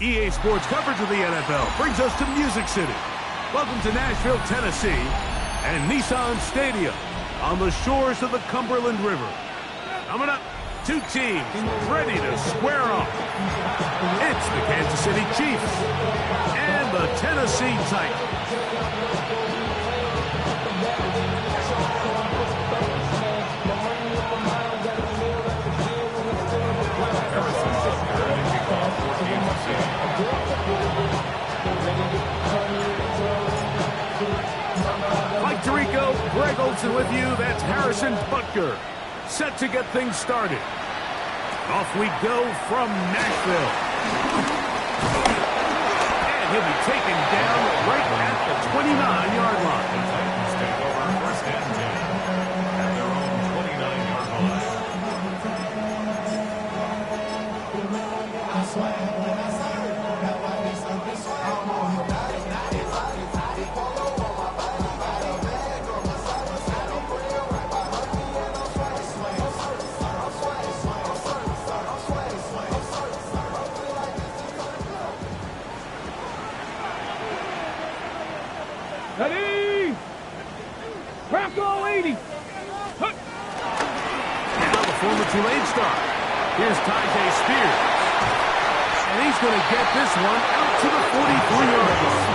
EA Sports coverage of the NFL brings us to Music City. Welcome to Nashville, Tennessee, and Nissan Stadium on the shores of the Cumberland River. Coming up, two teams ready to square off. It's the Kansas City Chiefs and the Tennessee Titans. Mike Tirico, Greg Olson with you. That's Harrison Butker, set to get things started. Off we go from Nashville. And he'll be taken down right at the 29-yard line. The Titans take over first and 10 at their own 29-yard line. Ready? Bronco 80. Now the former Tulane star. Here's Tyjae Spears. And he's going to get this one out to the 43-yard line.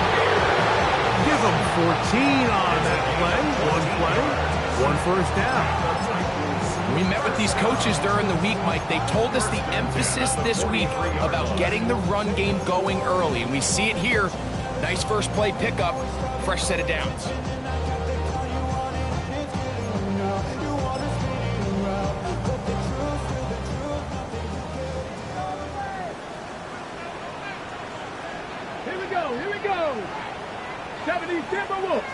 Give him 14 on that play. One first down. We met with these coaches during the week, Mike. They told us the emphasis this week about getting the run game going early. And we see it here. Nice first play pickup. Fresh set of downs. Here we go. 70 Timberwolves.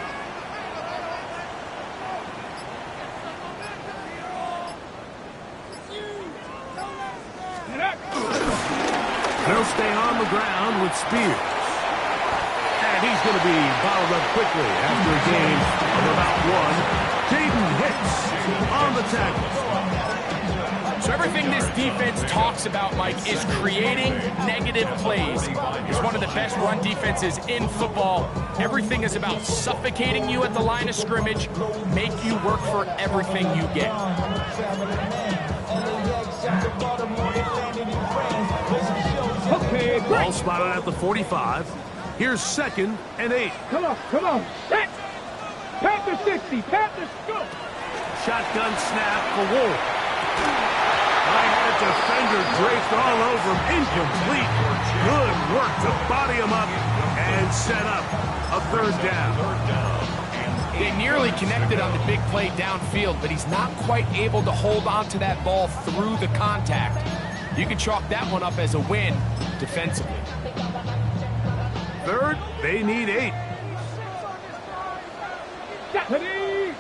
They'll stay on the ground with Spears. And he's going to be bottled up quickly after a gain of about one. Jaden Hicks on the tackle. So everything this defense talks about, Mike, is creating negative plays. It's one of the best run defenses in football. Everything is about suffocating you at the line of scrimmage, make you work for everything you get. Okay, Ball spotted at the 45. Here's 2nd and 8. Come on. Set. Panther 60. Panthers go. Shotgun snap for Wolf. I had a defender draped all over him. Incomplete. Good work to body him up and set up a 3rd down. They nearly connected on the big play downfield, but he's not quite able to hold on to that ball through the contact. You can chalk that one up as a win defensively. 3rd, they need 8. Ready?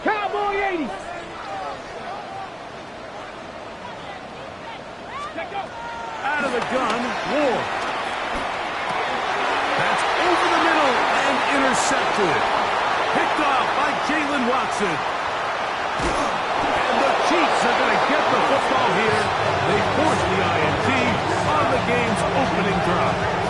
Cowboy 80. Out of the gun, Ward. That's over the middle and intercepted. Picked off by Jalen Watson. And the Chiefs are going to get the football here. They force the INT on the game's opening drive.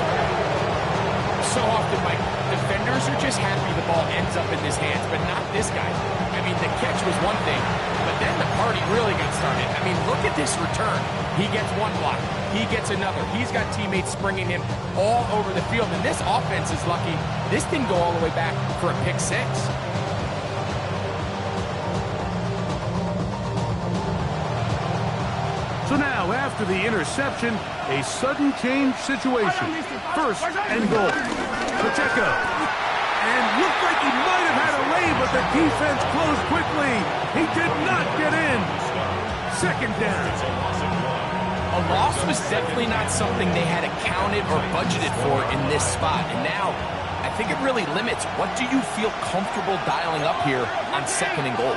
So often, Mike, defenders are just happy the ball ends up in his hands, but not this guy. I mean, the catch was one thing, but then the party really got started. I mean, look at this return. He gets one block. He gets another. He's got teammates springing him all over the field, and this offense is lucky. This didn't go all the way back for a pick 6. So now, after the interception, a sudden change situation. 1st and goal. Pacheco. And looked like he might have had a lane, but the defense closed quickly. He did not get in. 2nd down. A loss was definitely not something they had accounted or budgeted for in this spot. And now, I think it really limits what do you feel comfortable dialing up here on 2nd and goal.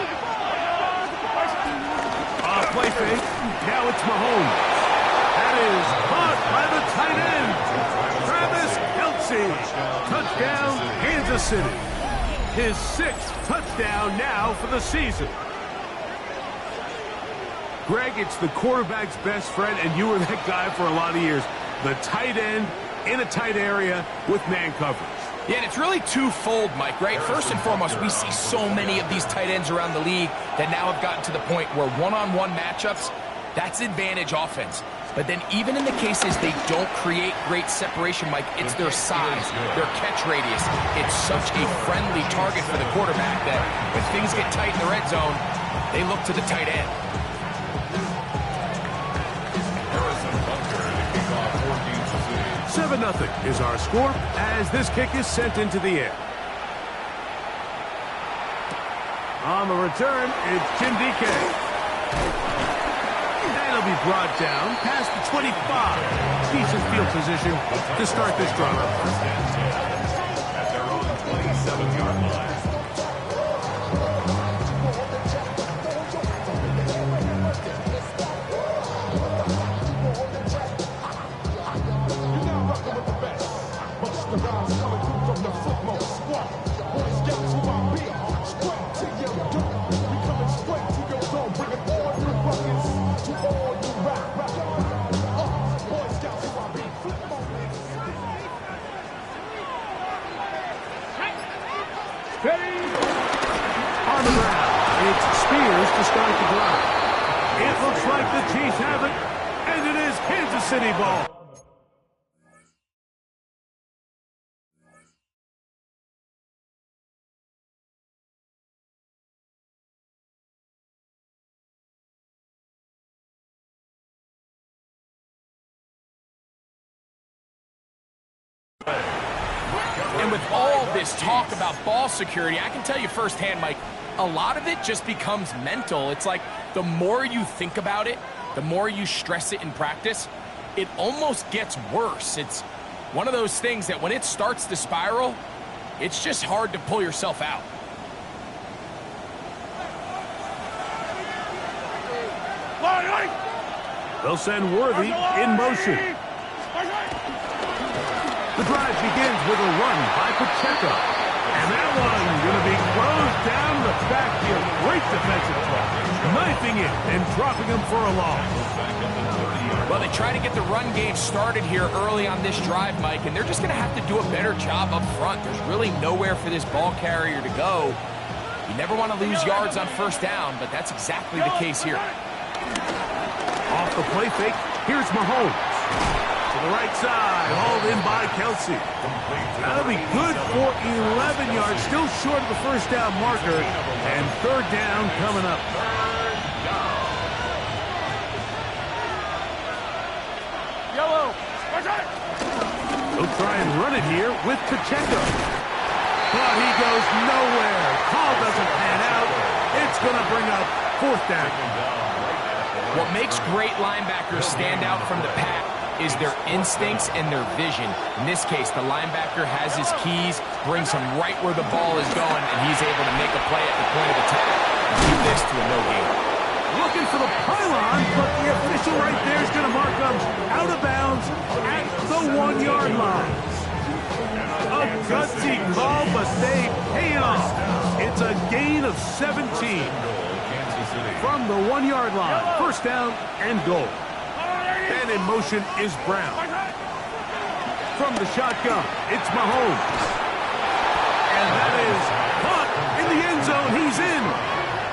Play fake. Now it's Mahomes. That is caught by the tight end. Travis Kelce. Touchdown, Kansas City. His 6th touchdown now for the season. Greg, it's the quarterback's best friend, and you were that guy for a lot of years. the tight end in a tight area with man coverage. Yeah, and it's really twofold, Mike, right? First and foremost, we see so many of these tight ends around the league that now have gotten to the point where one-on-one matchups, that's advantage offense. But then even in the cases they don't create great separation, Mike, it's their size, their catch radius. It's such a friendly target for the quarterback that when things get tight in the red zone, they look to the tight end. 7-0 is our score as this kick is sent into the air. On the return, it's Jim DK. And he'll be brought down past the 25. Decent field position to start this drive. At their own 27-yard line. On the ground, it's Spears to start the drive. It looks like the Chiefs have it, and it is Kansas City ball. And with all this talk about ball security, I can tell you firsthand, Mike, a lot of it just becomes mental. It's like the more you think about it, the more you stress it in practice, it almost gets worse. It's one of those things that when it starts to spiral, it's just hard to pull yourself out. They'll send Worthy in motion. The drive begins with a run by Pacheco. And that one going to be closed down the backfield. Great defensive play. Knifing it and dropping him for a loss. Well, they try to get the run game started here early on this drive, Mike, and they're just going to have to do a better job up front. There's really nowhere for this ball carrier to go. You never want to lose yards on first down, but that's exactly the case here. Off the play fake, here's Mahomes. To the right side, hauled in by Kelsey. That'll be good for 11 yards, still short of the first down marker, and third down coming up. Yellow. They'll try and run it here with Pacheco. But he goes nowhere. Call doesn't pan out. It's going to bring up fourth down. What makes great linebackers stand out from the pack is their instincts and their vision. In this case, the linebacker has his keys, brings him right where the ball is going, and he's able to make a play at the point of attack and keep this to a no gain. Looking for the pylon, but the official right there is going to mark them out of bounds at the 1-yard line. A gutsy call, but they pay it off. It's a gain of 17 from the 1-yard line. First down and goal. And in motion is Brown. From the shotgun, it's Mahomes. And that is caught in the end zone. He's in.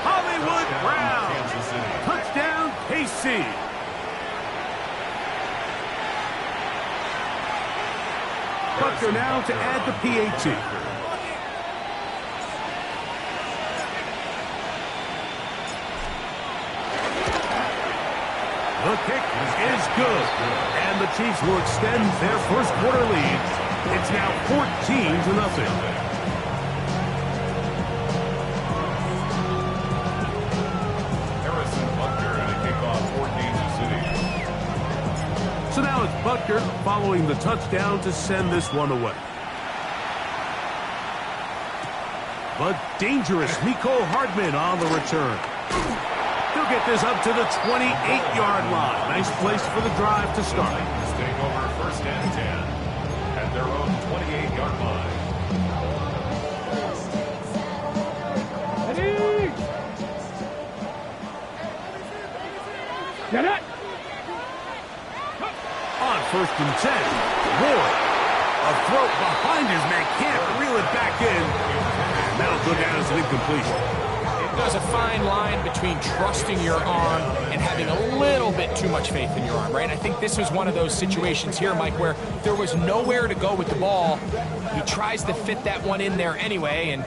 Hollywood Brown. Touchdown, KC. Butker now to add the PAT. The kick is good, and the Chiefs will extend their first quarter lead. It's now 14-0. Harrison Butker and a kickoff for Kansas City. So now it's Butker following the touchdown to send this one away. But dangerous Mecole Hardman on the return. He'll get this up to the 28-yard line. Nice place for the drive to start. Take over first and 10 at their own 28-yard line. Ready? Get it. On first 1st and 10. Ward. A throw behind his man. Can't reel it back in. And that'll go down as an incompletion. There's a fine line between trusting your arm and having a little bit too much faith in your arm, right? I think this was one of those situations here, Mike, where there was nowhere to go with the ball. He tries to fit that one in there anyway, and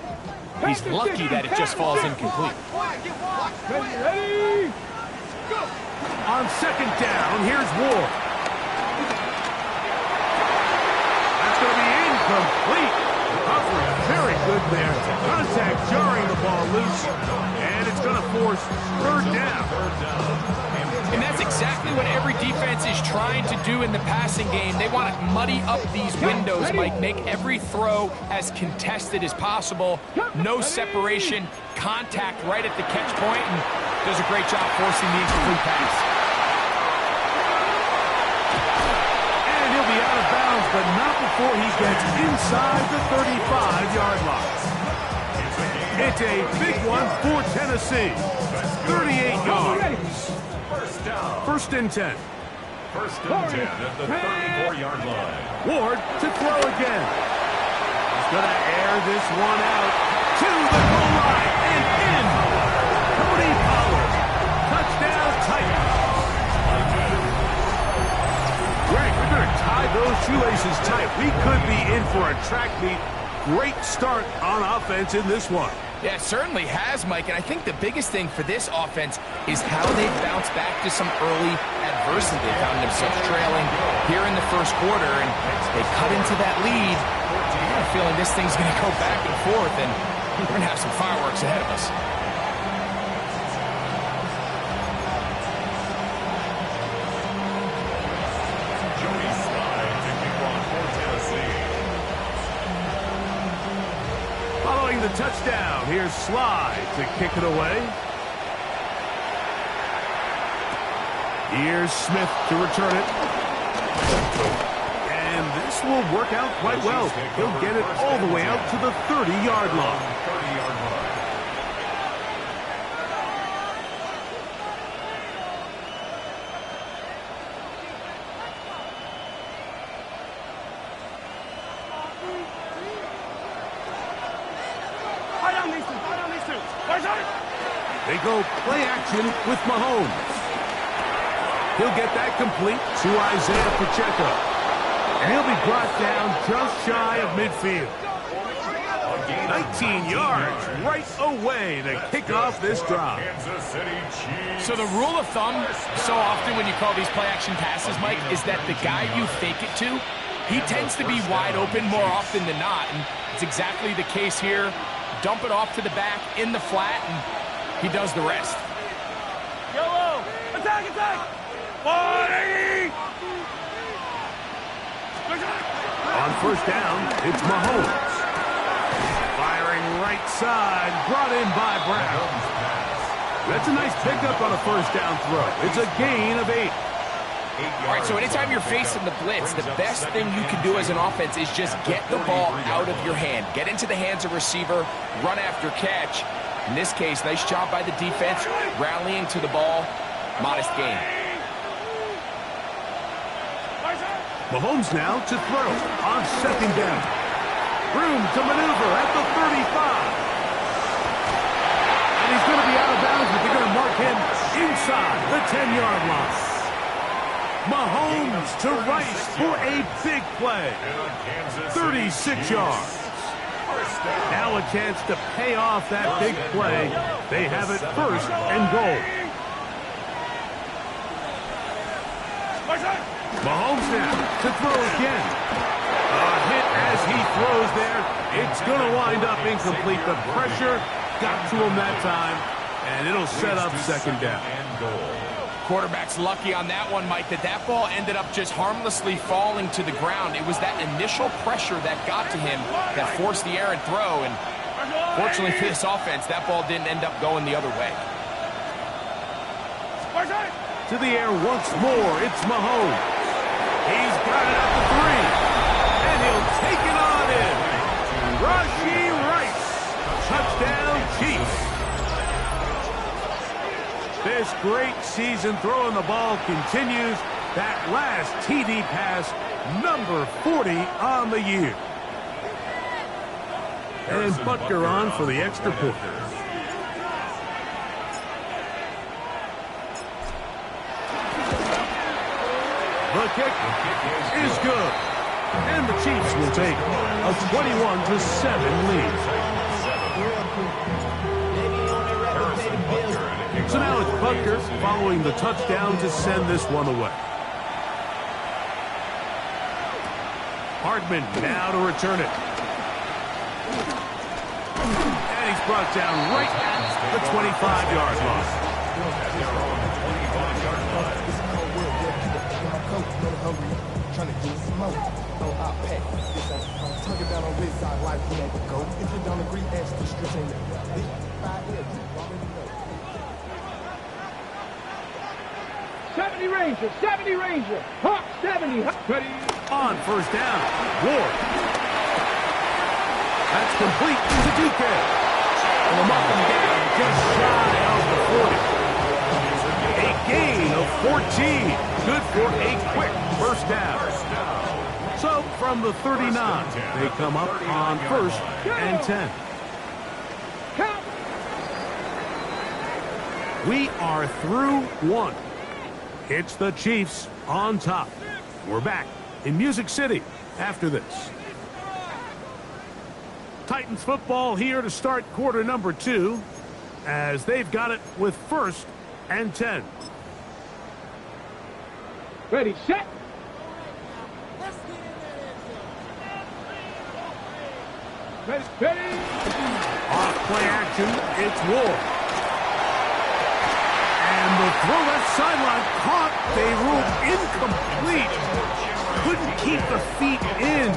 he's lucky that it just falls incomplete. Ready? Go! On 2nd down, here's Ward. That's going to be incomplete. Coverage very good there. Contact jarring the ball loose, and it's going to force 3rd down. And that's exactly what every defense is trying to do in the passing game. They want to muddy up these windows, Mike, make every throw as contested as possible. No separation, contact right at the catch point, and does a great job forcing the incomplete pass. And he'll be out of bounds, but not before he gets inside the 35-yard line. It's a big one for Tennessee. 38 yards. 1st and 10. 1st and 10 at the 34-yard line. Ward to throw again. He's going to air this one out to the goal line and in. Cody Pollard. Touchdown Titans. Greg, we're going to tie those shoelaces tight. We could be in for a track meet. Great start on offense in this one. Yeah, it certainly has, Mike, and I think the biggest thing for this offense is how they bounce back to some early adversity. They found themselves trailing here in the 1st quarter, and they cut into that lead. I have a feeling this thing's going to go back and forth, and we're going to have some fireworks ahead of us. Following the touchdown, here's Slide to kick it away. Here's Smith to return it. And this will work out quite well. He'll get it all the way out to the 30-yard line. They go play action with Mahomes. He'll get that complete to Isaiah Pacheco. And he'll be brought down just shy of midfield. 19 yards right away to kick off this drive. So the rule of thumb, so often when you call these play-action passes, Mike, is that the guy you fake it to, he tends to be wide open more often than not. And it's exactly the case here. Dump it off to the back in the flat, and he does the rest. Yellow! Attack, attack! 40! On 1st down, it's Mahomes. Firing right side, brought in by Brown. That's a nice pickup on a 1st down throw. It's a gain of 8. All right, so anytime you're facing the blitz, the best thing you can do as an offense is just get the ball out of your hand. Get into the hands of receiver, run after catch. In this case, nice job by the defense, rallying to the ball. Modest gain. Mahomes now to throw on 2nd down. Room to maneuver at the 35. And he's going to be out of bounds, but they're going to mark him inside the 10-yard line. Mahomes to Rice for a big play. 36 yards. Now a chance to pay off that big play. They have it 1st and goal. Mahomes now to throw again. A hit as he throws there. It's going to wind up incomplete. The pressure got to him that time, and it'll set up 2nd down. Quarterback's lucky on that one, Mike, that ball ended up just harmlessly falling to the ground. It was that initial pressure that got to him that forced the errant throw, and fortunately for this offense, that ball didn't end up going the other way. To the air once more, it's Mahomes. He's got it at the 3, and he'll take it on in. Rashee Rice, touchdown Chiefs. This great season throwing the ball continues. That last TD pass, number 40 on the year. And Butker on for the extra point. The kick is good. And the Chiefs will take a 21-7 lead. So now it's Butker following the touchdown to send this one away. Hardman now to return it. And he's brought down right at the 25-yard line. Trying to get some more. Oh, I'll pack. I'm tugging down on this side like we ain't go. If you don't agree, ask the streets ain't there. 5 years, you already know. 70 Ranger, 70 Ranger. Hawk 70. Ready. On first down, Ward. That's complete to DK. And a up and down just shy of the 40. A gain of 14. Good for a quick first down. So from the 39, they come up on first and 10. We are through one. It's the Chiefs on top. We're back in Music City after this. Titans football here to start quarter number 2 as they've got it with first and 10. Ready, set. Ready. Off play action, it's Ward. And the throw left sideline caught. They ruled incomplete. Couldn't keep the feet in.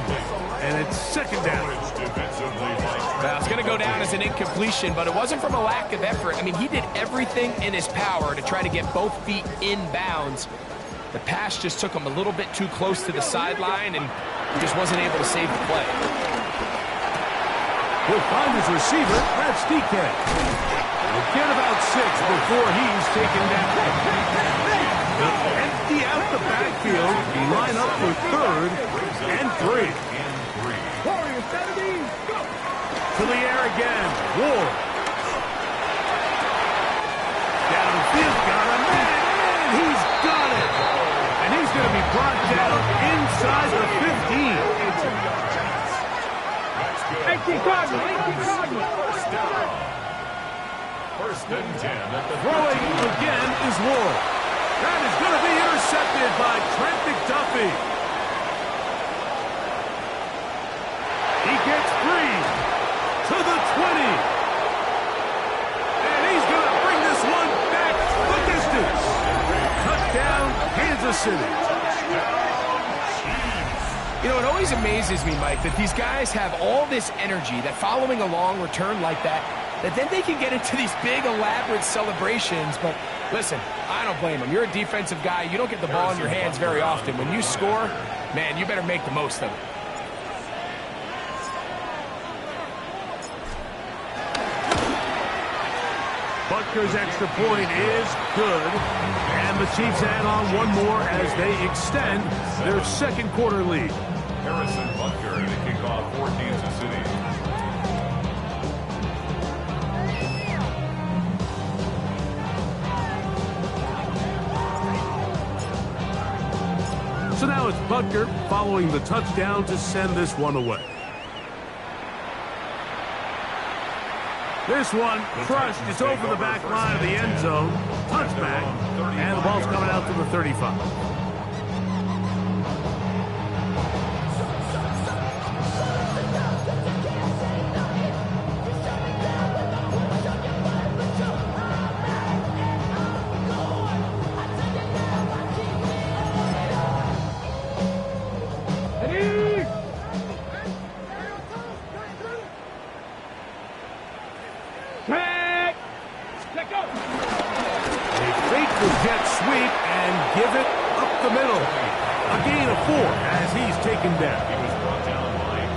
And it's second down. Well, it's going to go down as an incompletion, but it wasn't from a lack of effort. I mean, he did everything in his power to try to get both feet in bounds. The pass just took him a little bit too close to the sideline, and he just wasn't able to save the play. He'll find his receiver. That's DK. He'll get about 6 before he's taken down. They'll empty out the backfield. Line up for third and 3. Warriors 70. Go. To the air again. Ward. Downfield. Got a man. And he's got it. And he's going to be brought down inside the 15. 18 Cardinals. 18 Cardinals. First and 10 at the Throwing again is Ward. That is going to be intercepted by Trent McDuffie. He gets free to the 20. And he's going to bring this one back the distance. Touchdown, Kansas City. You know, it always amazes me, Mike, that these guys have all this energy, that following a long return like that then they can get into these big, elaborate celebrations. But listen, I don't blame them. You're a defensive guy. You don't get the ball in your hands very often. When you score, man, you better make the most of it. Butker's extra point is good. And the Chiefs add on one more as they extend their second quarter lead. Harrison Butker to kick off for Kansas City. So now it's Butker following the touchdown to send this one away. This one crushed. It's over the back line of the end zone. Touchback. And the ball's coming out to the 35.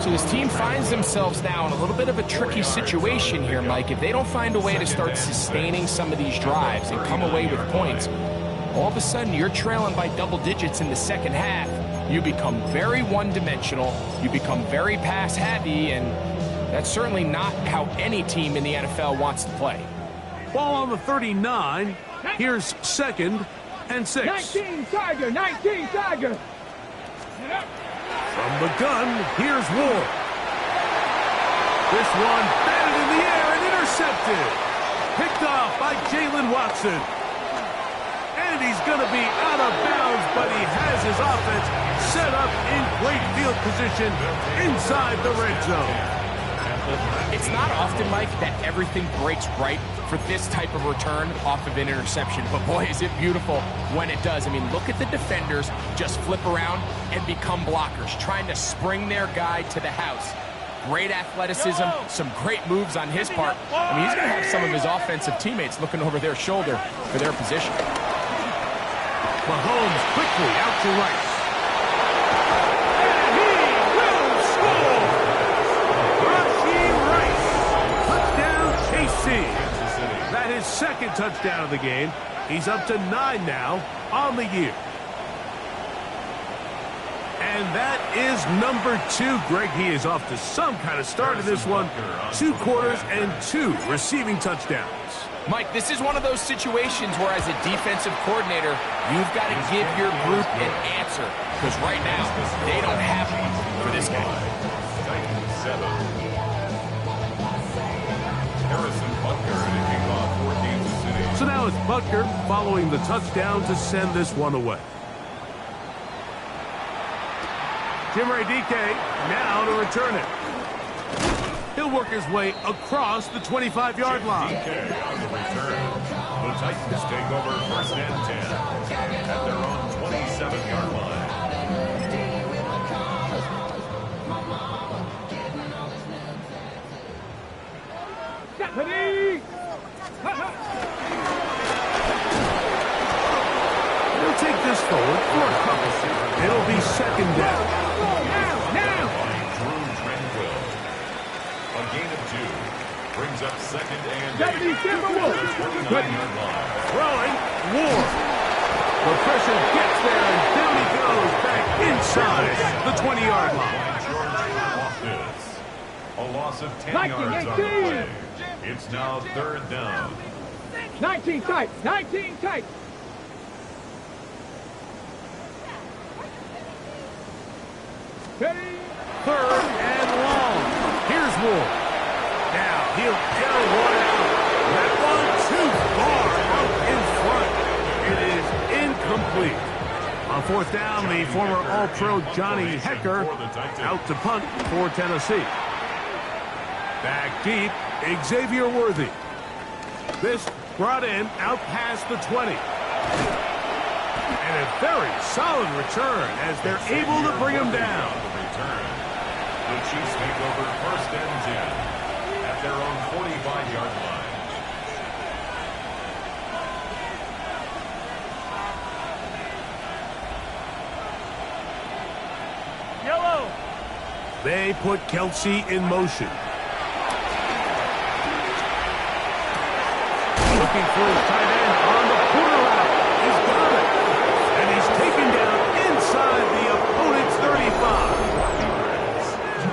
So his team finds themselves now in a little bit of a tricky situation here, Mike. If they don't find a way to start sustaining some of these drives and come away with points, all of a sudden you're trailing by double digits in the second half. You become very one-dimensional, you become very pass-heavy, and that's certainly not how any team in the NFL wants to play. Ball on the 39. Here's 2nd and 6. 19 Tiger, 19 Tiger. From the gun, here's Ward. This one batted in the air and intercepted. Picked off by Jalen Watson. And he's going to be out of bounds, but he has his offense set up in great field position inside the red zone. It's not often, Mike, that everything breaks right for this type of return off of an interception. But boy, is it beautiful when it does. I mean, look at the defenders just flip around and become blockers, trying to spring their guy to the house. Great athleticism, some great moves on his part. I mean, he's going to have some of his offensive teammates looking over their shoulder for their position. Mahomes quickly out to Rice. And he will score! Rashee Rice. Touchdown, KC. That is 2nd touchdown of the game. He's up to 9 now on the year. And that is number 2. Greg, he is off to some kind of start in this one. 2 quarters and 2 receiving touchdowns. Mike, this is one of those situations where as a defensive coordinator, you've got to give your group an answer. Because right now, they don't have one for this guy. So now it's Butker following the touchdown to send this one away. Jimmy DK now to return it. He'll work his way across the 25-yard line. DK on the return. The Titans take over 1st and 10 at their own 27-yard line. Stephanie! He'll take this forward for a couple. It'll be 2nd down. Now! A gain of 2 brings up 2nd and 8. 29-yard line. Throwing, Ward. The pressure gets there, and down he goes back inside the 20-yard line. A loss of 10 yards on the play. It's now 3rd down. 19 tight, 19 tight. Ready? 3rd and long. Here's Ward. Now he'll get a one out. That one too far out in front. It is incomplete. On 4th down, the former All-Pro Johnny Hecker out to punt for Tennessee. Back deep, Xavier Worthy. This brought in out past the 20. And a very solid return as they're able to bring him down. The Chiefs take over 1st and 10 at their own 45-yard line. Yellow. They put Kelsey in motion. Looking for his tight end on the corner route. He's got it. And he's taken down inside the opponent's 35.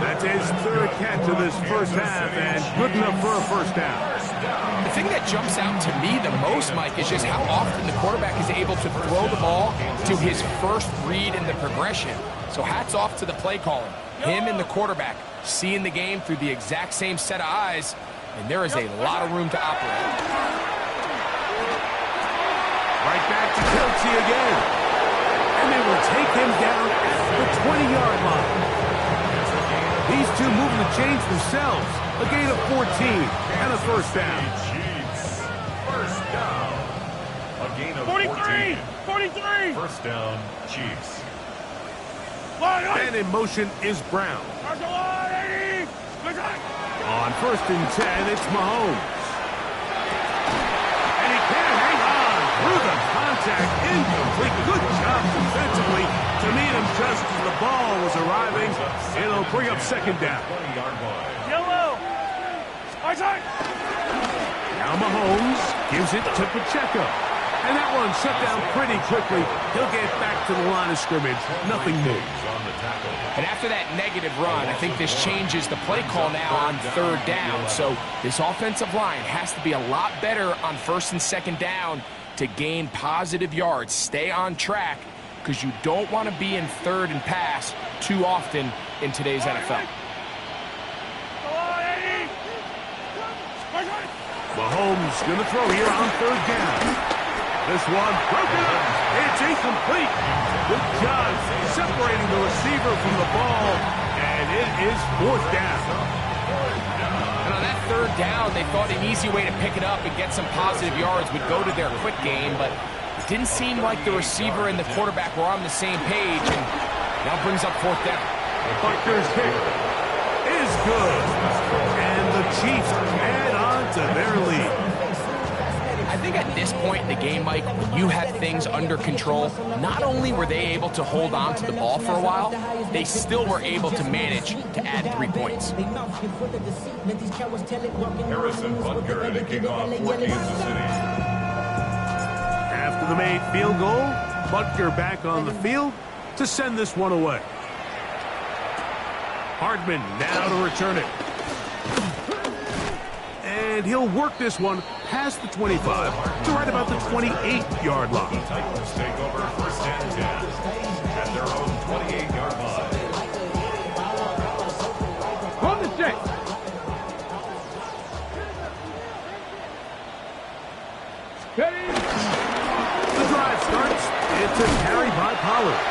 That's his 3rd catch of this first half, and good enough for a 1st down. The thing that jumps out to me the most, Mike, is just how often the quarterback is able to throw the ball to his first read in the progression. So hats off to the play calling. Him and the quarterback seeing the game through the exact same set of eyes, and there is a lot of room to operate. Right back to Kelsey again. And they will take him down at the 20-yard line. These two moving the chains themselves. A gain of 14 and a 1st down. Chiefs, 1st down. A gain of 43! 43! 1st down, Chiefs. And in motion is Brown. On 1st and 10, it's Mahomes. And he can't hang on through the contact. Incomplete. Good job defensively to meet him just as the ball was arriving. It'll bring up 2nd down. 20-yard line. Yellow. Now Mahomes gives it to Pacheco. And that one shut down pretty quickly. He'll get back to the line of scrimmage. Nothing more. And after that negative run, I think this changes the play call now on third down. So this offensive line has to be a lot better on first and second down to gain positive yards. Stay on track because you don't want to be in third and pass too often in today's NFL. Mahomes going to throw here on third down. This one broken up. It's incomplete. Good job separating the receiver from the ball, and it is fourth down. And on that third down, they thought an easy way to pick it up and get some positive yards would go to their quick game, but it didn't seem like the receiver and the quarterback were on the same page, and now brings up fourth down. Butker's kick is good, and the Chiefs add on to their lead. I think at this point in the game, Mike, when you have things under control, not only were they able to hold on to the ball for a while, they still were able to manage to add 3 points. Harrison Butker kicking off for Kansas City. After the made field goal, Butker back on the field to send this one away. Hardman now to return it. And he'll work this one past the 25 to right about the 28-yard line. The Titans take over first and 10 at their own 28-yard line. On the set. Ready? The drive starts. It's a carry by Pollard.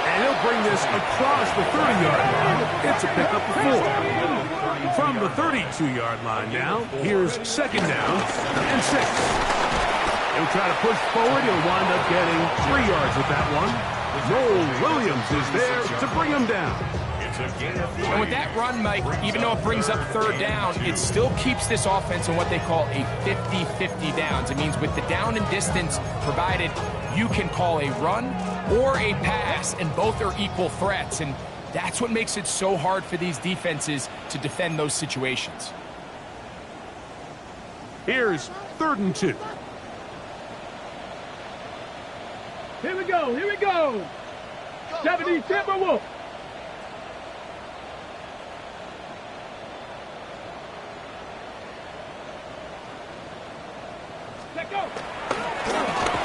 And he'll bring this across the 30-yard line. It's a pickup of 4. From the 32-yard line now, here's second down and 6. He'll try to push forward. He'll wind up getting 3 yards with that one. Noel Williams is there to bring him down. And with that run, Mike, even though it brings up third down, it still keeps this offense in what they call a 50-50 downs. It means with the down and distance provided, you can call a run or a pass, and both are equal threats. And that's what makes it so hard for these defenses to defend those situations. Here's 3rd and 2. Here we go. Here we go. 70 Timberwolf. Let go.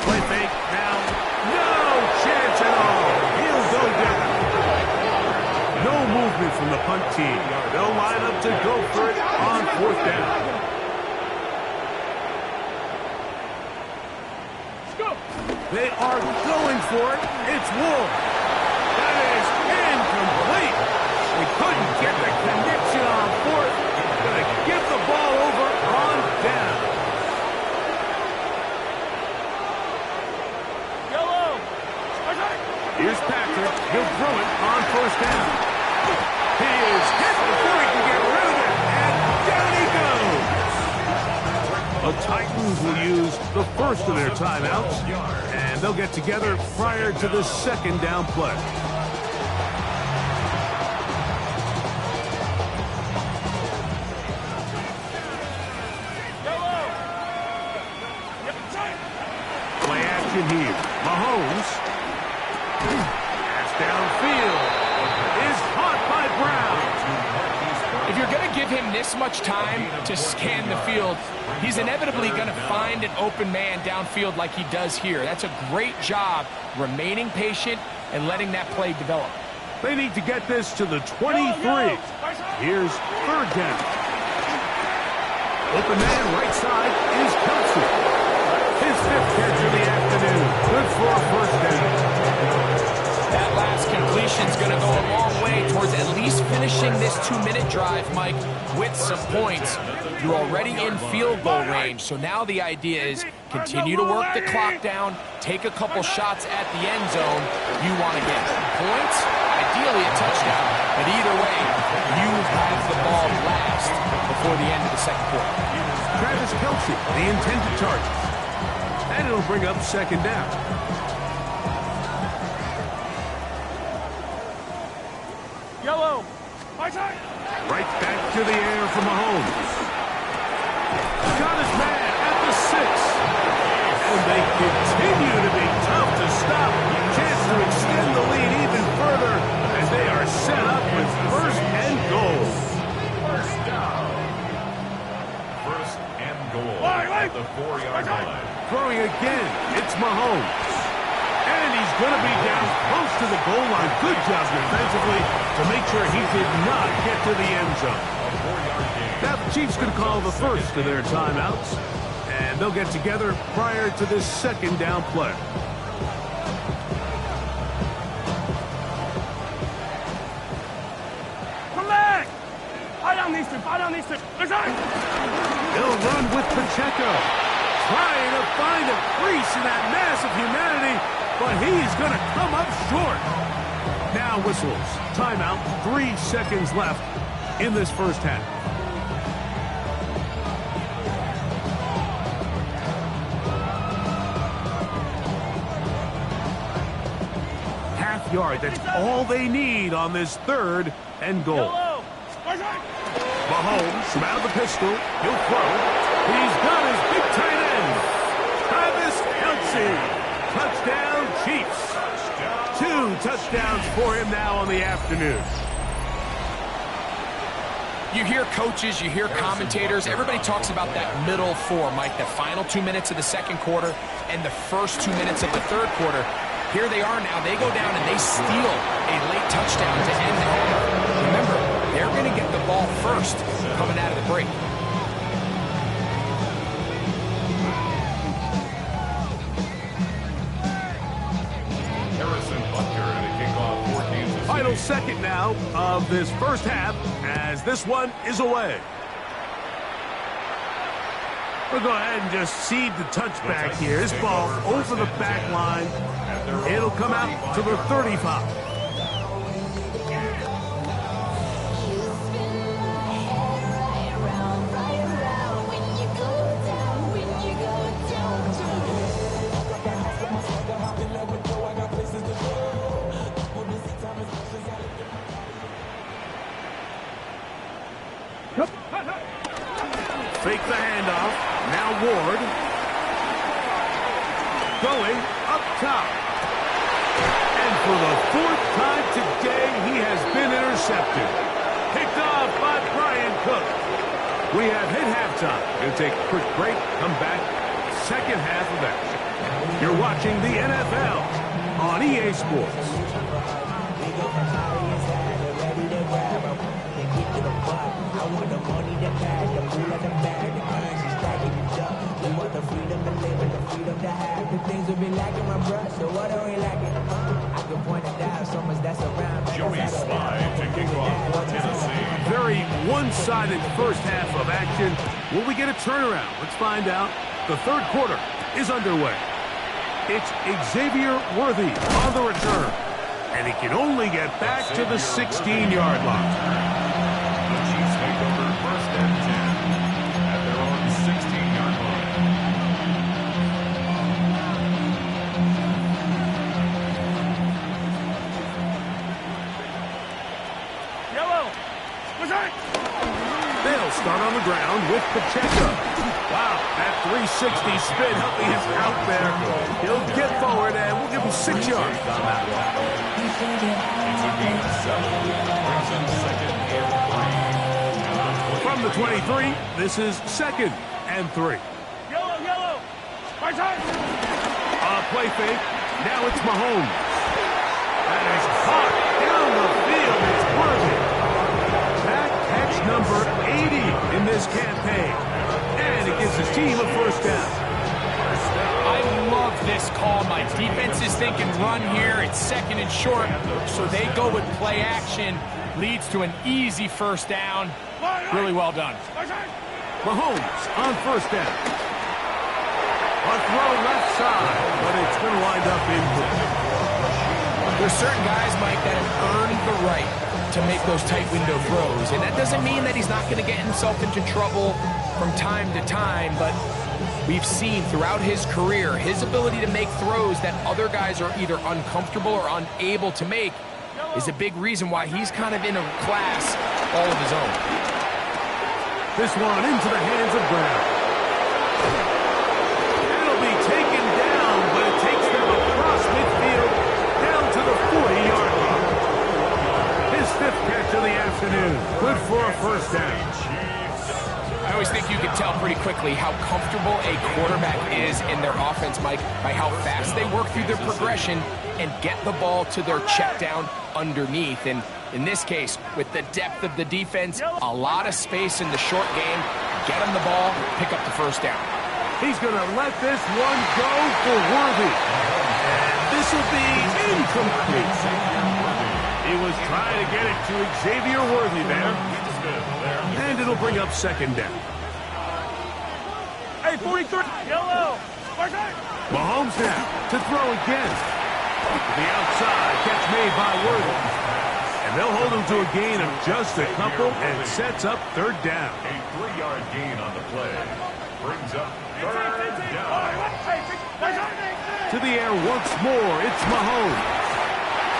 Play fake now. No chance at all. He'll go down. No movement from the punt team. They'll line up to go for it on 4th down. They are going for it. It's Wolf. That is incomplete. They couldn't get the connection on 4th. Going to give the ball over on down. Here's Patrick. He'll throw it on 1st down. He is hit before he can get rid of it. And down he goes. The Titans will use the first of their timeouts. And they'll get together prior to the 2nd down play. Play action here. Mahomes. Pass downfield is caught by Brown. If you're going to give him this much time to scan the field, he's inevitably going to find an open man downfield like he does here. That's a great job remaining patient and letting that play develop. They need to get this to the 23. Here's 3rd down. Open man right side is Kelsey. His 5th catch of the afternoon. Good for a 1st down. That last completion's going to go a long way towards at least finishing this 2-minute drive, Mike, with some points. You're already in field goal range, so now the idea is continue to work the clock down, take a couple shots at the end zone. You want to get points, ideally a touchdown, but either way, you have the ball last before the end of the 2nd quarter. Travis Kelsey, the intended target. And it'll bring up 2nd down. Yellow. Right back to the air for Mahomes. Got his man at the 6. As they continue to be tough to stop. Chance to extend the lead even further as they are set up with first and goal. First down. First and goal at the 4-yard line. Throwing again, it's Mahomes. And he's going to be down close to the goal line. Good job defensively to make sure he did not get to the end zone. A 4-yard gain. Now the Chiefs can call the first of their timeouts. And they'll get together prior to this second down play. Come back! Fire down these two. He'll run with Pacheco. Trying to find a crease in that mass of humanity, but he's going to come up short. Now whistles. Timeout. 3 seconds left in this first half. Half yard. That's all they need on this third and goal. Mahomes from out of the pistol. He'll throw. He's got his big tight end. Travis Kelce. Touchdown Chiefs. 2 touchdowns for him now on the afternoon. You hear coaches, you hear commentators, everybody talks about that middle four, Mike, the final 2 minutes of the second quarter and the first 2 minutes of the third quarter. Here they are now. They go down and they steal a late touchdown to end the half. Remember, they're going to get the ball first coming out of the break. Final second now of this first half as this one is away. We'll go ahead and just cede the touchback here. This ball over the back line. It'll come out to the 35. Fake the handoff. Now Ward. Going up top. And for the 4th time today, he has been intercepted. Picked off by Brian Cook. We have hit halftime. Going to take a quick break. Come back. Second half of action. You're watching the NFL on EA Sports. I want the money, the bag, the food, and the bag, the currency stacking it up. We want the freedom to live and the freedom to have. The things we've been lacking, my bruh, so what are we lacking? I can point it out, so much that's around. Joey Slye to kick off for Tennessee. Very one-sided first half of action. Will we get a turnaround? Let's find out. The third quarter is underway. It's Xavier Worthy on the return. And he can only get back to the 16-yard line. First and 10 at their own 16-yard line. Yellow. They'll start on the ground with Pacheco. Wow, that 360 spin helping him out there. He'll get forward, and we'll give him 6 yards on that one. It's a gain of 7. Brings them second and 3. From the 23, this is 2nd and 3. Yellow. My time. Play fake. Now it's Mahomes. That is caught down the field. It's Worthy. That catch number 80 in this campaign. And it gives his team a first down. I love this call. My defense is thinking run here. It's 2nd and short, so they go with play action. Leads to an easy first down. Really well done. Mahomes on first down. A throw left side, but it's going to wind up incomplete. There's certain guys, Mike, that have earned the right to make those tight window throws. And that doesn't mean that he's not going to get himself into trouble from time to time, but we've seen throughout his career his ability to make throws that other guys are either uncomfortable or unable to make is a big reason why he's kind of in a class all of his own. This one into the hands of Brown. It'll be taken afternoon. Good for a first down. I always think you can tell pretty quickly how comfortable a quarterback is in their offense, Mike, by how fast they work through their progression and get the ball to their check down underneath. And in this case, with the depth of the defense, a lot of space in the short game, get him the ball, pick up the first down. He's going to let this one go for Worthy. And this will be incomplete. He was trying to get it to Xavier Worthy there. And it'll bring up second down. Hey, 43. Yellow. Mahomes now to throw again. To the outside, catch made by Worthy. And they'll hold him to a gain of just a couple and sets up third down. A 3-yard gain on the play. Brings up third down. To the air once more, it's Mahomes.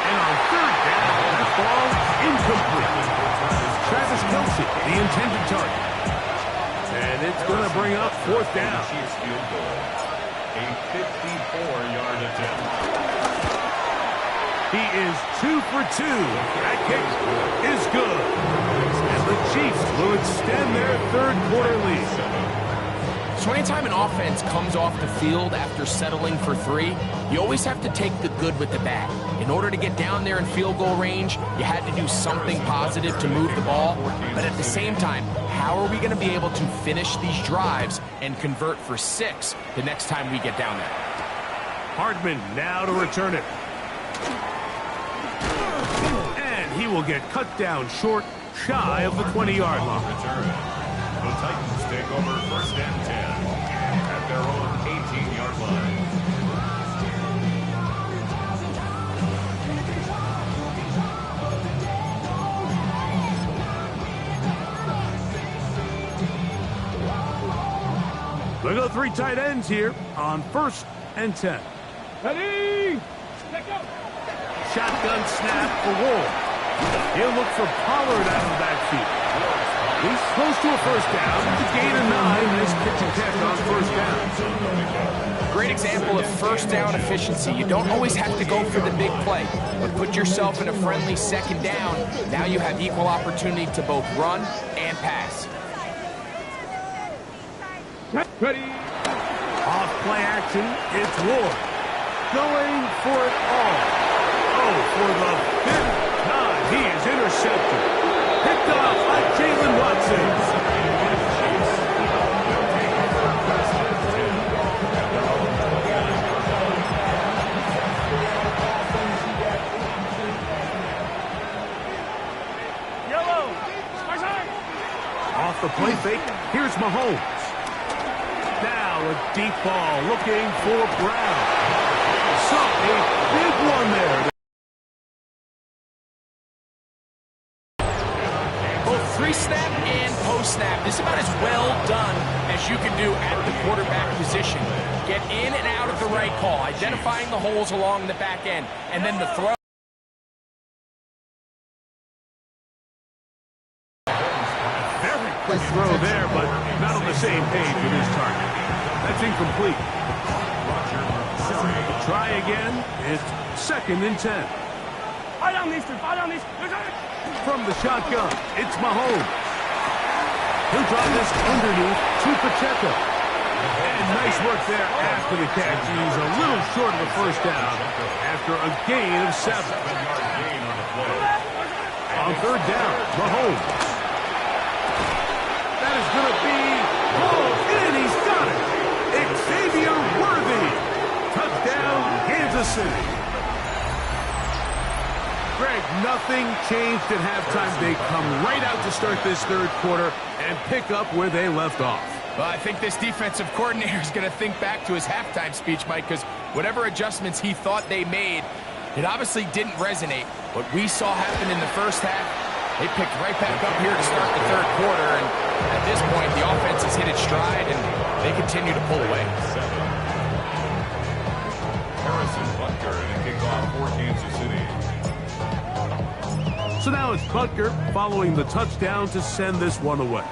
And on third down, that ball incomplete. Travis Kelce, the intended target. And it's going to bring up fourth down. Chiefs field goal. A 54-yard attempt. He is 2 for 2. That kick is good. And the Chiefs will extend their third quarter lead. So anytime an offense comes off the field after settling for 3, you always have to take the good with the bad. In order to get down there in field goal range, you had to do something positive to move the ball. But at the same time, how are we going to be able to finish these drives and convert for 6 the next time we get down there? Hardman now to return it. And he will get cut down short, shy of the 20-yard line. Return. The Titans take over first and 10 at their own 18-yard line. They go 3 tight ends here on first and 10. Ready. Let go. Shotgun snap for Ward. He'll look for Pollard out of the backfield. He's close to a first down. The gain of 9. This pitch and catch on first down. Great example of first down efficiency. You don't always have to go for the big play, but put yourself in a friendly second down. Now you have equal opportunity to both run and pass. Ready. Off play action, it's Ward. Going for it all. Oh, for the 5th time, he is intercepted. Picked off by Jalen Watson. Off the play fake, here's Mahomes. Now a deep ball looking for Brown. So a big one there. Both pre-snap and post-snap. This is about as well done as you can do at the quarterback position. Get in and out of the right call, identifying the holes along the back end, and then the throw. Quick throw there, but not on the same page with his target. That's incomplete. Try again. It's second and 10. From the shotgun, it's Mahomes. He'll drop this underneath to Pacheco. And nice work there after the catch. He's a little short of the first down after a gain of 7. On third down, Mahomes. That is going to be close, and he's got it. Xavier Worthy. Touchdown, Kansas City. Greg, nothing changed at halftime. They come right out to start this third quarter and pick up where they left off. Well, I think this defensive coordinator is going to think back to his halftime speech, Mike, because whatever adjustments he thought they made, it obviously didn't resonate. What we saw happen in the first half, they picked right back up here to start the third quarter, and at this point, the offense has hit its stride, and they continue to pull away. Harrison Butker and a kickoff for Kansas City. So now it's Butker following the touchdown to send this one away.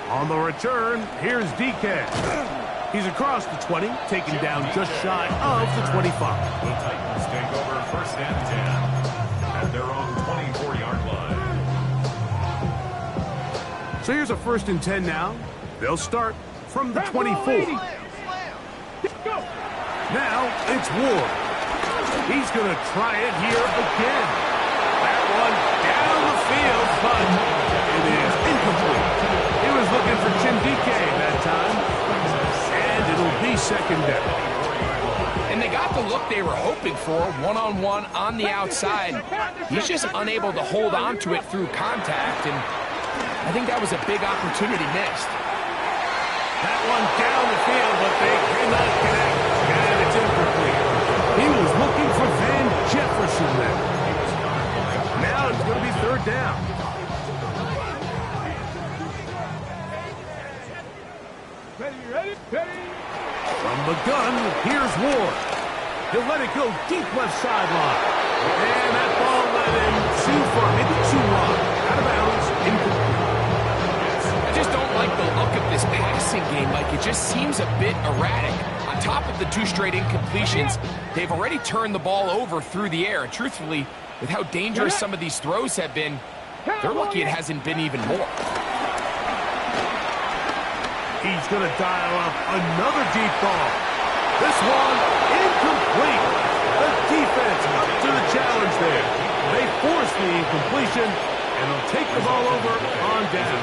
On the return, here's DK. He's across the 20, taken down just shy of the 25. The Titans take over first and 10 at their So here's a 1st and 10 now. They'll start from the 24. Now it's Ward. He's going to try it here again. That one down the field, but it is incomplete. He was looking for Tim DK that time, and it'll be 2nd down. And they got the look they were hoping for, one-on-one on the outside. He's just unable to hold on to it through contact, and I think that was a big opportunity missed. That one down the field, but they cannot connect, and it's incomplete. He was looking for Van Jefferson there. Now it's going to be 3rd down. Ready. From the gun, here's Ward. He'll let it go deep left sideline. And that ball led him too far, maybe too wide. Out of bounds, incomplete. I just don't like the look of this passing game. Like, it just seems a bit erratic. On top of the 2 straight incompletions, they've already turned the ball over through the air. And truthfully, with how dangerous some of these throws have been, they're lucky it hasn't been even more. He's going to dial up another deep ball. This one, incomplete. The defense up to the challenge there. They force the incompletion, and they'll take the ball over on down.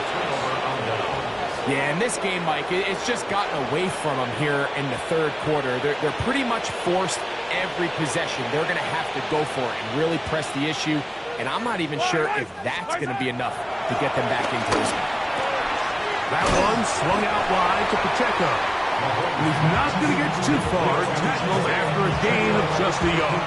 Yeah, in this game, Mike, it's just gotten away from them here in the 3rd quarter. They're pretty much forced every possession. They're going to have to go for it and really press the issue, and I'm not even sure if that's going to be enough to get them back into this one. That one swung out wide to Pacheco. He's not going to get too far, tackled after a gain of just a yard.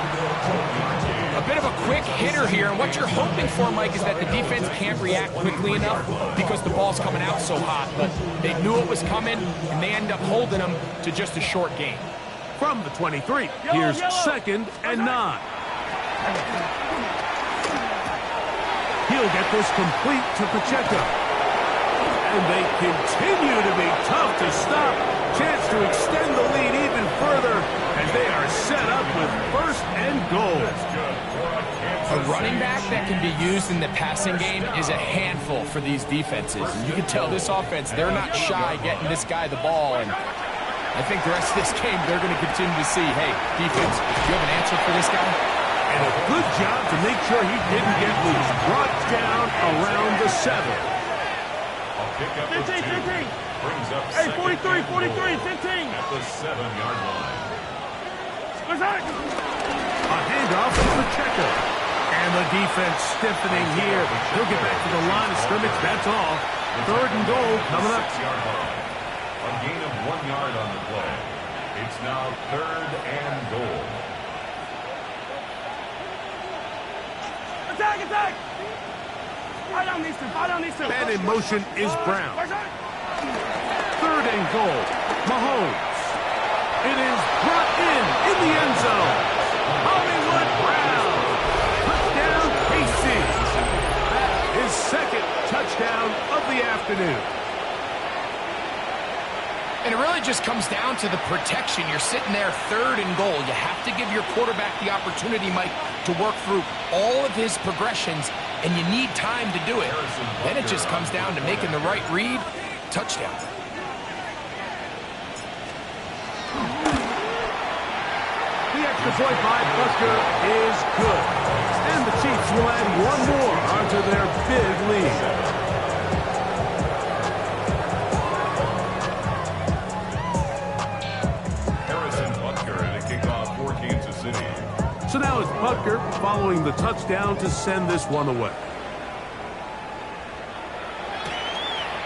A bit of a quick hitter here, and what you're hoping for, Mike, is that the defense can't react quickly enough because the ball's coming out so hot. But they knew it was coming, and they end up holding them to just a short gain. From the 23, here's 2nd and 9. He'll get this complete to Pacheco. And they continue to be tough to stop. Chance to extend the lead even further as they are set up with 1st and goal. A running back that can be used in the passing game is a handful for these defenses. And you can tell this offense, they're not shy getting this guy the ball. And I think the rest of this game, they're going to continue to see, hey, defense, do you have an answer for this guy? And a good job to make sure he didn't get loose. Brought down around the 7. 15. Brings up Hey, 2nd 43, and 15. goal at the 7-yard line. A handoff to Pacheco. And the defense stiffening here. He'll get back to the line of scrimmage, that's all. 3rd and goal coming up. 6-yard line. A gain of 1 yard on the play. It's now 3rd and goal. Attack! Man in motion is Brown. 3rd and goal. Mahomes. It is brought in the end zone. Hollywood Brown. Touchdown, KC. That is 2nd touchdown of the afternoon. And it really just comes down to the protection. You're sitting there 3rd and goal. You have to give your quarterback the opportunity, Mike, to work through all of his progressions, and you need time to do it. Then it just comes down to making the right read. Touchdown. The extra point by Buster is good. And the Chiefs will add 1 more onto their big lead. So now it's Butker following the touchdown to send this one away.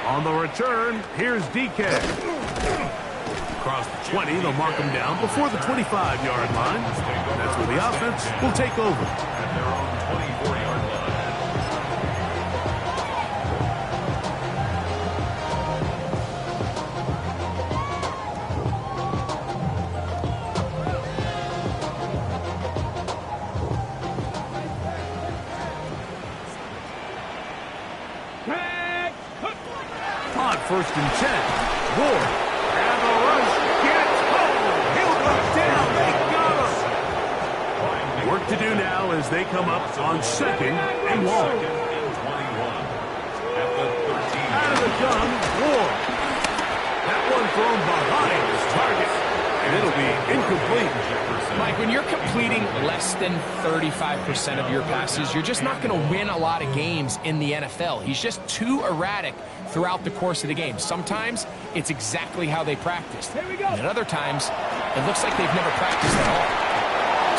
On the return, here's DK. Across the 20, they'll mark him down before the 25-yard line. That's where the offense will take over. At their own 24-yard line. On 1st and 10, Ward, and the rush gets home. He'll go down. They got him. Work to do now as they come up on 2nd and long. Second and 21. At the 13. Out of Like when you're completing less than 35% of your passes, you're just not going to win a lot of games in the NFL. He's just too erratic throughout the course of the game. Sometimes it's exactly how they practiced. Here we go. And at other times, it looks like they've never practiced at all.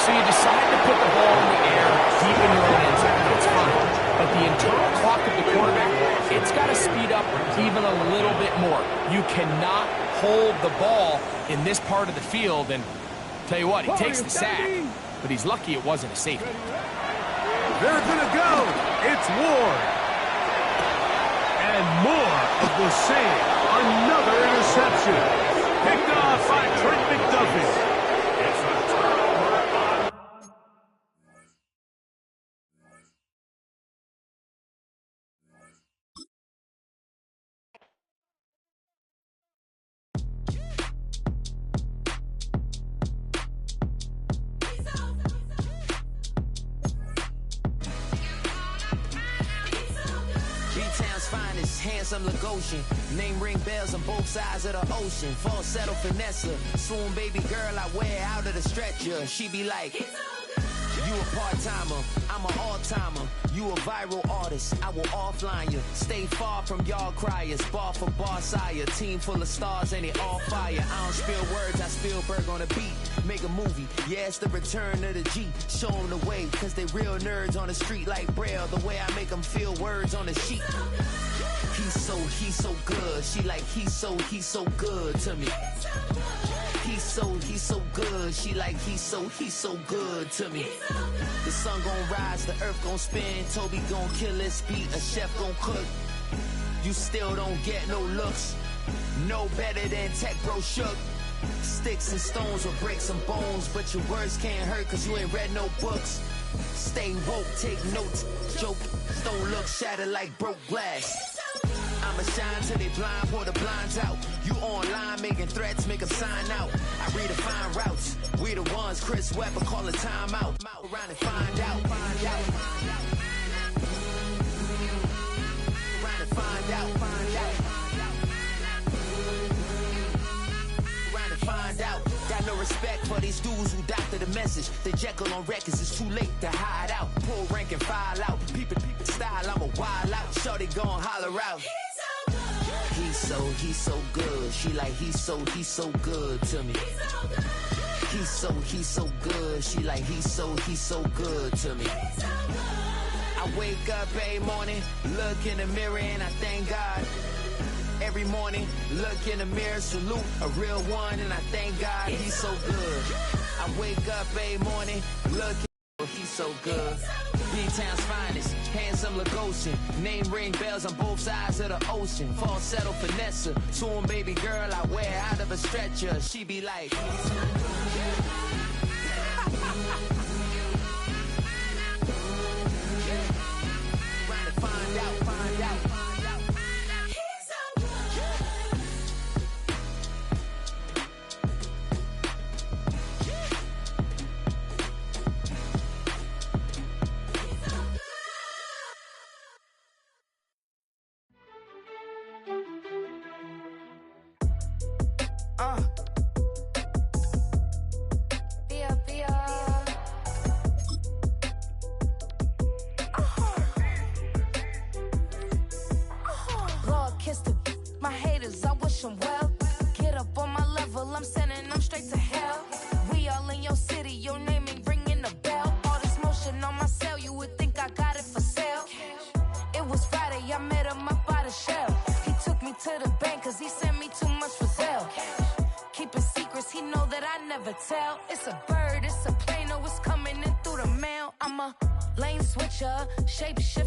So you decide to put the ball in the air deep in your own end zone. It's fine. But the internal clock of the quarterback, it's got to speed up even a little bit more. You cannot hold the ball in this part of the field. And tell you what, he takes the sack, but he's lucky it wasn't a safety. They're going to go. It's Ward. And more of the same. Another interception. Picked off by Trent McDuffie. It's a turnover on. B-Town's finest, handsome Lagosian. Name ring bells on both sides of the ocean. Falsetto finesse, swoon baby girl I wear out of the stretcher. She be like, you a part-timer, I'm an all-timer. You a viral artist, I will offline you. Stay far from y'all criers, bar for bar sire. Team full of stars and it all fire. I don't spill words, I Spielberg on a beat. Make a movie, yeah, it's the return of the G. Show them the way, cause they real nerds on the street like Braille. The way I make them feel words on the sheet. He's so good. She like, he's so good to me. He's so good. She like, he's so good to me. The sun gon' rise, the earth gon' spin. Toby gon' kill this beat, a chef gon' cook. You still don't get no looks. No better than Tech Bro Shook. Sticks and stones will break some bones, but your words can't hurt cause you ain't read no books. Stay woke, take notes, joke, don't look shattered like broke glass. I'ma shine till they blind, pour the blinds out. You online making threats, make them sign out. I redefine routes, we the ones Chris Webber call a timeout. Around and find out, find out. Around and find out, find out. Around and find out. Got no respect for these dudes who doctor the message. They Jekyll on records, it's too late to hide out. Pull rank and file out. Peep style, I'm a wild out. Shorty gon' holler out. He's so good. She like, he's so good to me. He's so good. She like, he's so good to me. I wake up every morning, look in the mirror and I thank God. Every morning, look in the mirror, salute a real one and I thank God he's so good. I wake up every morning, look he's so good. B-Town's finest, handsome Lagosian. Name ring bells on both sides of the ocean. Falsetto finesse, swoon baby girl I wear out of a stretcher. She be like, trying to find out, find out. My haters, I wish them well. Get up on my level, I'm sending them straight to hell. We all in your city, your name ain't ringing the bell. All this motion on my cell, you would think I got it for sale. It was Friday, I met him up by the shell. He took me to the bank cause he sent me too much for sale. Keeping secrets, he know that I never tell. It's a bird, it's a plane, oh it's coming in through the mail. I'm a lane switcher, shape shift.